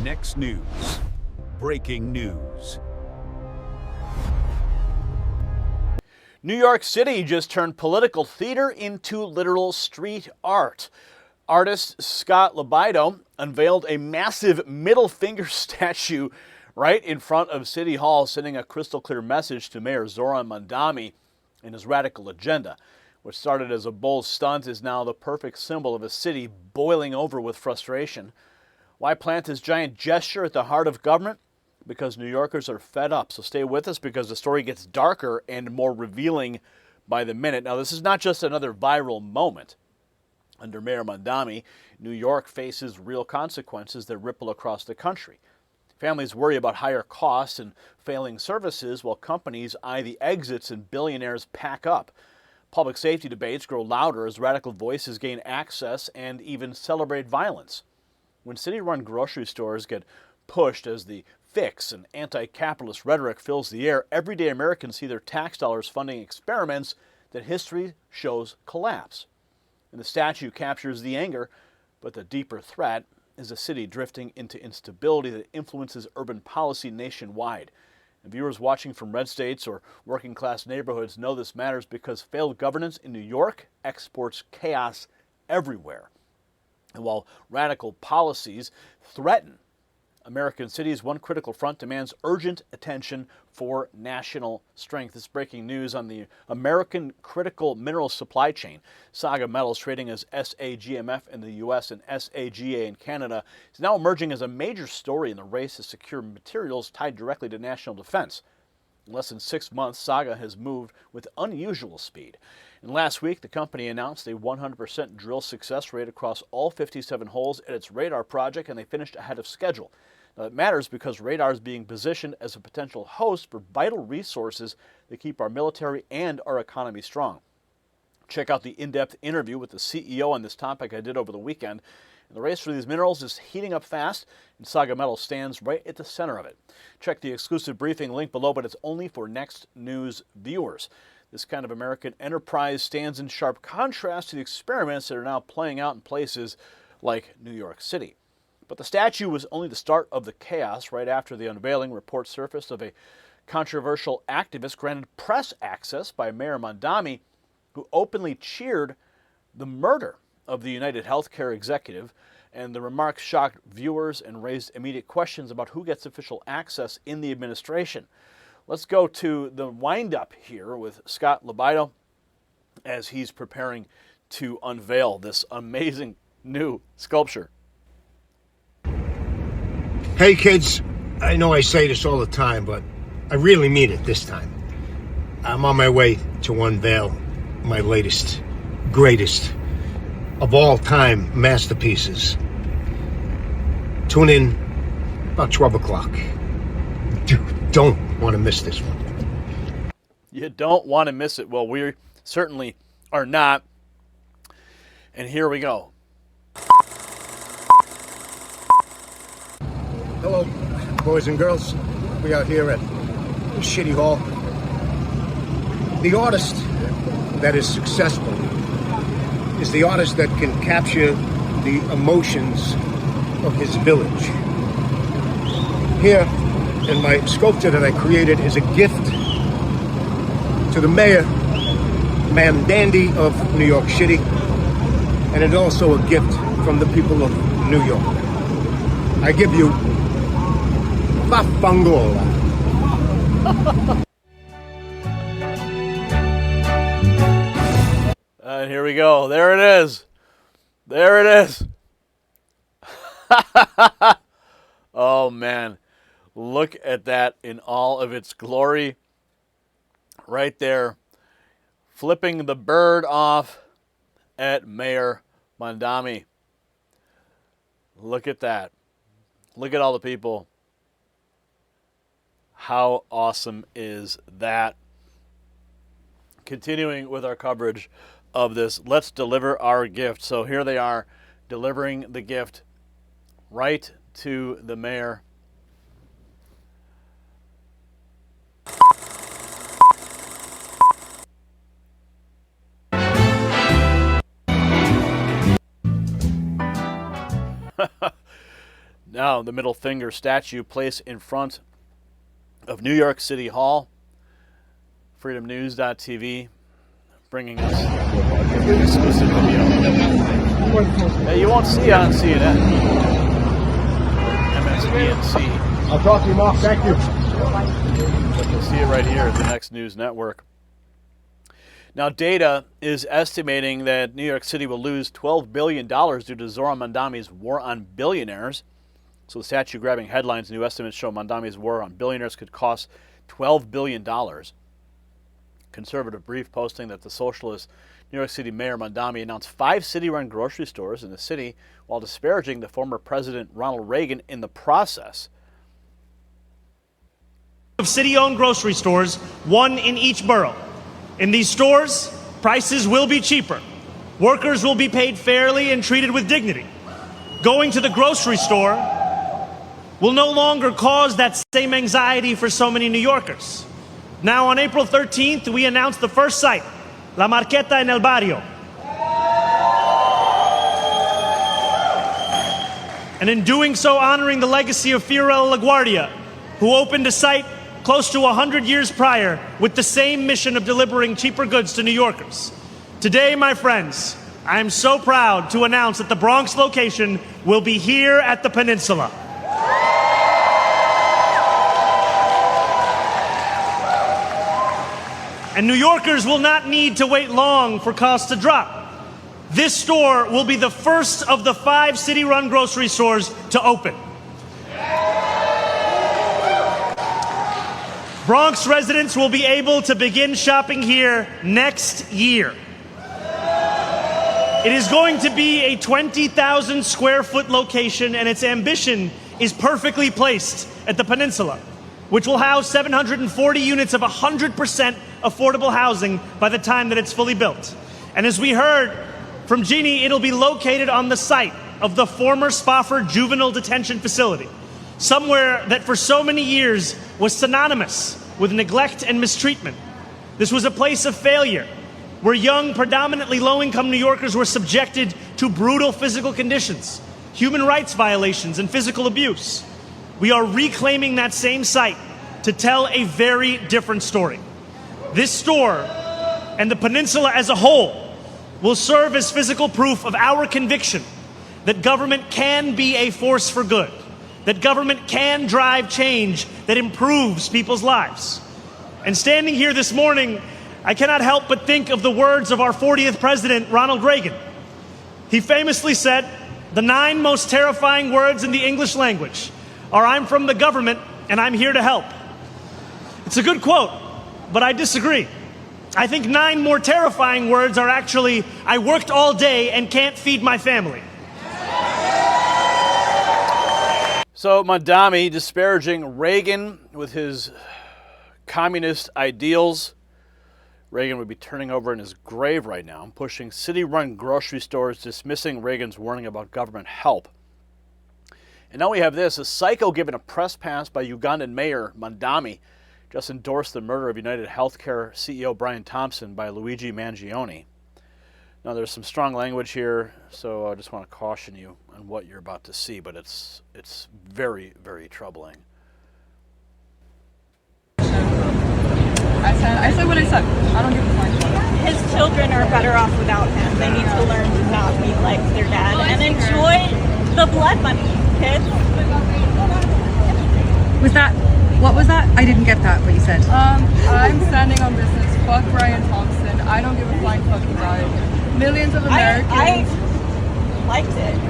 Next news. Breaking news. New York City just turned political theater into literal street art. Artist Scott LoBaido unveiled a massive middle finger statue right in front of City Hall, sending a crystal clear message to Mayor Zoran Mamdani and his radical agenda. What started as a bold stunt is now the perfect symbol of a city boiling over with frustration. Why plant this giant gesture at the heart of government? Because New Yorkers are fed up. So stay with us because the story gets darker and more revealing by the minute. Now, this is not just another viral moment. Under Mayor Mamdani, New York faces real consequences that ripple across the country. Families worry about higher costs and failing services while companies eye the exits and billionaires pack up. Public safety debates grow louder as radical voices gain access and even celebrate violence. When city-run grocery stores get pushed as the fix and anti-capitalist rhetoric fills the air, everyday Americans see their tax dollars funding experiments that history shows collapse. And the statue captures the anger, but the deeper threat is a city drifting into instability that influences urban policy nationwide. And viewers watching from red states or working-class neighborhoods know this matters because failed governance in New York exports chaos everywhere. And while radical policies threaten American cities, one critical front demands urgent attention for national strength. This breaking news on the American critical mineral supply chain. SAGA metals, trading as SAGMF in the U.S. and SAGA in Canada, is now emerging as a major story in the race to secure materials tied directly to national defense. In less than 6 months, SAGA has moved with unusual speed. And last week, the company announced a 100% drill success rate across all 57 holes at its radar project, and they finished ahead of schedule. Now, it matters because radar is being positioned as a potential host for vital resources that keep our military and our economy strong. Check out the in-depth interview with the CEO on this topic I did over the weekend. And the race for these minerals is heating up fast, and SAGA Metals stands right at the center of it. Check the exclusive briefing link below, but it's only for Next News viewers. This kind of American enterprise stands in sharp contrast to the experiments that are now playing out in places like New York City. But the statue was only the start of the chaos. Right after the unveiling, reports surfaced of a controversial activist granted press access by Mayor Mamdani, who openly cheered the murder of the United Healthcare executive, and the remarks shocked viewers and raised immediate questions about who gets official access in the administration. Let's go to the wind-up here with Scott LoBaido as he's preparing to unveil this amazing new sculpture. Hey kids, I know I say this all the time, but I really mean it this time. I'm on my way to unveil my latest, greatest of all time masterpieces. Tune in about 12 o'clock. Don't want to miss this one. You don't want to miss it. Well, we certainly are not. And here we go. Hello, boys and girls. We are here at Shitty Hall. The artist that is successful is the artist that can capture the emotions of his village. Here, in my sculpture that I created, is a gift to the Mayor Mamdani of New York City, and it's also a gift from the people of New York. I give you Vaffangola. And here we go. There it is. There it is. Oh, man. Look at that in all of its glory. Right there. Flipping the bird off at Mayor Mamdani. Look at that. Look at all the people. How awesome is that? Continuing with our coverage of this, let's deliver our gift. So here they are, delivering the gift right to the mayor. Now, the middle finger statue placed in front of New York City Hall. FreedomNews.tv bringing us an exclusive video that you won't see on CNN, MSNBC. I'll talk to you, Mark. Thank you. But you'll see it right here at the Next News Network. Now, data is estimating that New York City will lose $12 billion due to Zoran Mamdani's war on billionaires. So the statue-grabbing headlines, new estimates show Mamdani's war on billionaires could cost $12 billion. Conservative Brief posting that the socialist New York City Mayor Mamdani announced 5 city-run grocery stores in the city while disparaging the former President Ronald Reagan in the process. Of city-owned grocery stores, 1 in each borough. In these stores, prices will be cheaper. Workers will be paid fairly and treated with dignity. Going to the grocery store will no longer cause that same anxiety for so many New Yorkers. Now, on April 13th, we announced the first site, La Marqueta en el Barrio. And in doing so, honoring the legacy of Fiorella LaGuardia, who opened a site close to 100 years prior with the same mission of delivering cheaper goods to New Yorkers. Today, my friends, I am so proud to announce that the Bronx location will be here at the Peninsula. And New Yorkers will not need to wait long for costs to drop. This store will be the first of the 5 city-run grocery stores to open. Bronx residents will be able to begin shopping here next year. It is going to be a 20,000 square foot location, and its ambition is perfectly placed at the Peninsula, which will house 740 units of 100% affordable housing by the time that it's fully built. And as we heard from Jeannie, it'll be located on the site of the former Spofford Juvenile Detention Facility, somewhere that for so many years was synonymous with neglect and mistreatment. This was a place of failure, where young, predominantly low-income New Yorkers were subjected to brutal physical conditions, human rights violations, and physical abuse. We are reclaiming that same site to tell a very different story. This store and the Peninsula as a whole will serve as physical proof of our conviction that government can be a force for good, that government can drive change that improves people's lives. And standing here this morning, I cannot help but think of the words of our 40th president, Ronald Reagan. He famously said, "The 9 most terrifying words in the English language are, 'I'm from the government and I'm here to help.'" It's a good quote, but I disagree. I think 9 more terrifying words are actually, "I worked all day and can't feed my family." So Mamdani disparaging Reagan with his communist ideals. Reagan would be turning over in his grave right now, pushing city-run grocery stores, dismissing Reagan's warning about government help. And now we have this, a psycho given a press pass by Ugandan Mayor Mamdani just endorsed the murder of United Healthcare CEO Brian Thompson by Luigi Mangione. Now there's some strong language here, so I just want to caution you on what you're about to see, but it's very, very troubling. I said what I said. I don't give a fuck. His children are better off without him. They need to learn to not be like their dad and enjoy the blood money, kids. What was that? I didn't get that, what you said. I'm standing on business. Fuck Brian Thompson. I don't give a flying fucking guy. Millions of Americans. I liked it.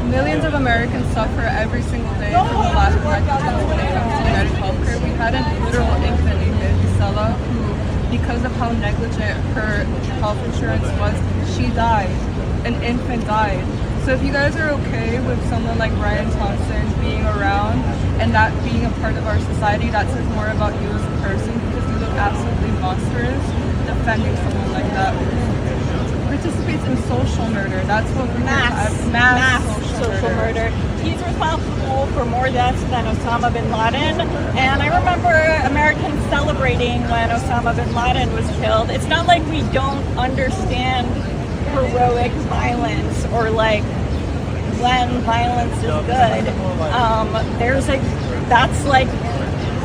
Millions of Americans suffer every single day from the lack of recognition when it comes to United Healthcare. We had a literal infant named Gisela who, because of how negligent her health insurance was, she died. An infant died. So if you guys are okay with someone like Brian Thompson being around and that being a part of our society, that says more about you as a person, because you look absolutely monstrous defending someone like that who participates in social murder. That's what we're mass social murder. He's responsible for more deaths than Osama bin Laden, and I remember Americans celebrating when Osama bin Laden was killed. It's not like we don't understand heroic violence or like when violence is good. That's like,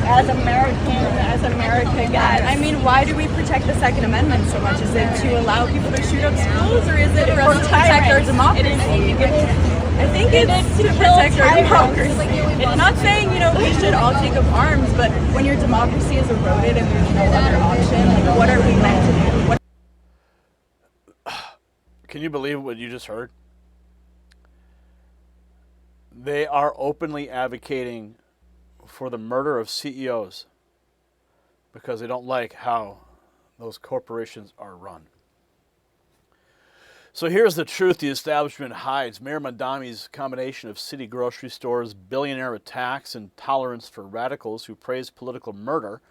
as America gets. I mean, why do we protect the Second Amendment so much? Is it to allow people to shoot up schools, or is it for us to protect our democracy? I think it's to protect our democracy. It's not saying, we should all take up arms, but when your democracy is eroded and there's no other option, like, what are we meant to do? Can you believe what you just heard? They are openly advocating for the murder of CEOs because they don't like how those corporations are run. So here's the truth the establishment hides. Mayor Mamdani's combination of city grocery stores, billionaire attacks, and tolerance for radicals who praise political murder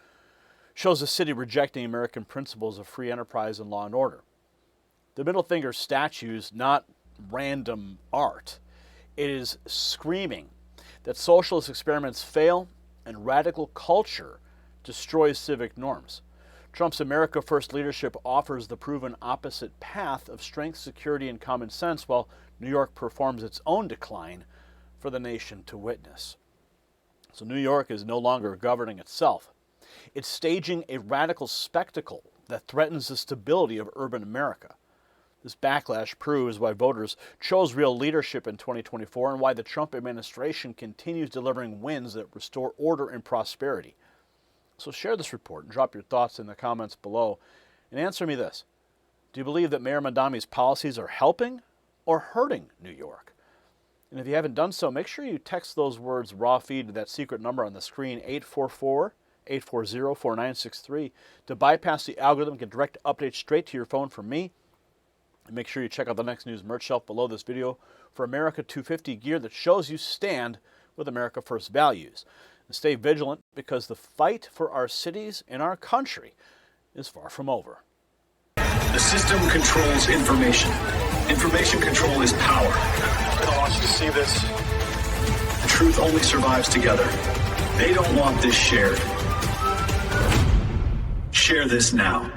shows the city rejecting American principles of free enterprise and law and order. The middle finger statue is not random art. It is screaming that socialist experiments fail and radical culture destroys civic norms. Trump's America First leadership offers the proven opposite path of strength, security, and common sense, while New York performs its own decline for the nation to witness. So New York is no longer governing itself. It's staging a radical spectacle that threatens the stability of urban America. This backlash proves why voters chose real leadership in 2024 and why the Trump administration continues delivering wins that restore order and prosperity. So share this report and drop your thoughts in the comments below. And answer me this. Do you believe that Mayor Mamdani's policies are helping or hurting New York? And if you haven't done so, make sure you text those words raw feed to that secret number on the screen, 844-840-4963, to bypass the algorithm and get direct updates straight to your phone from me. And make sure you check out the Next News merch shelf below this video for America 250 gear that shows you stand with America First values. And stay vigilant because the fight for our cities and our country is far from over. The system controls information. Information control is power. I want you to see this. The truth only survives together. They don't want this shared. Share this now.